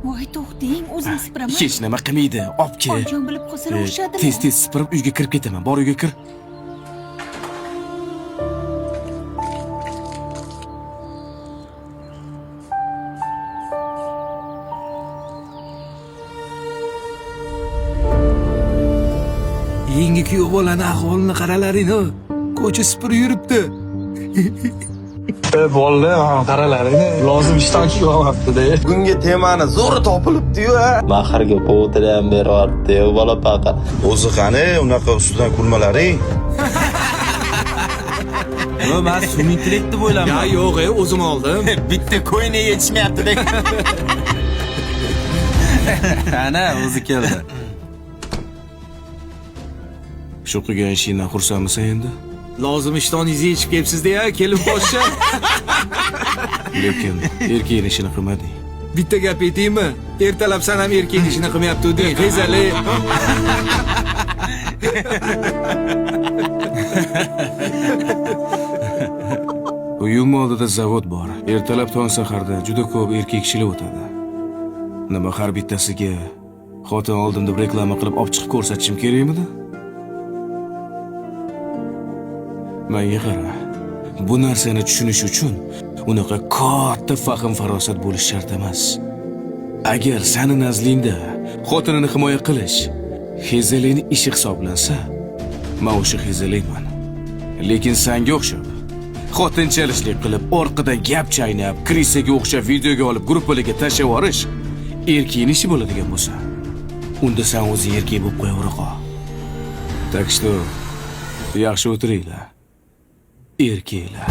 Voy to'xting, o'zim sipiraman. Hech nima qilmaydi. Obke. Qanjon bilib qolsalar o'xshadimi? Tez sipirib uyga kirib ketaman. Bor uyga kir. Yangi kuyov bolani ahvolini qaralaring-ku. Ko'cha sipirib yuribdi. Bolalar, qaralaring, lozim ishdan chiqyapti-da. Bunga temani zo'ri topilibdi-yu. Mahrga povotida ham beryapti, bola paqa. O'zi qani, unaqa ustidan kulmalaring. Men sun'iy intellekt deb o'yladim. Ya yo'q, o'zim oldim. Bitta ko'yni yetishmayapti-da. Ana, o'zi keldi. Shu qilgan ishingdan xursandmisan endi? Lozim ishtoningizga yechib kelibsiz-da, kelin poshsha. Lekin erkakning ishini qilmading. Bitta gap aytaymi? Ertalab san ham erkak ishini qilmayapti-ding. Qizali. Uyim oldida zavod bor. Ertalab tong saharda juda ko'p erkak kishilar o'tadi. Nima har bittasiga xotin oldim deb reklama qilib olib chiqib ko'rsatishim kerakmidi? Menga qara. Bu narsani tushunish uchun unaqa katta fahm farosat bo'lish shart emas. Agar seni nazlingda xotinini himoya qilish Hezelning ishi hisoblansa, men o'sha Hezelayman. Lekin senga o'xshab xotinchalik qilib, orqadan gap chaynab, krisaga o'xshab videoga olib gruppalarga tashlab yuborish erkakning ishi bo'ladigan bo'lsa, unda sen o'zi erkak bo'lib qo'yaveraqa. Tak что, yaxshi o'tiringlar. Erkaklar.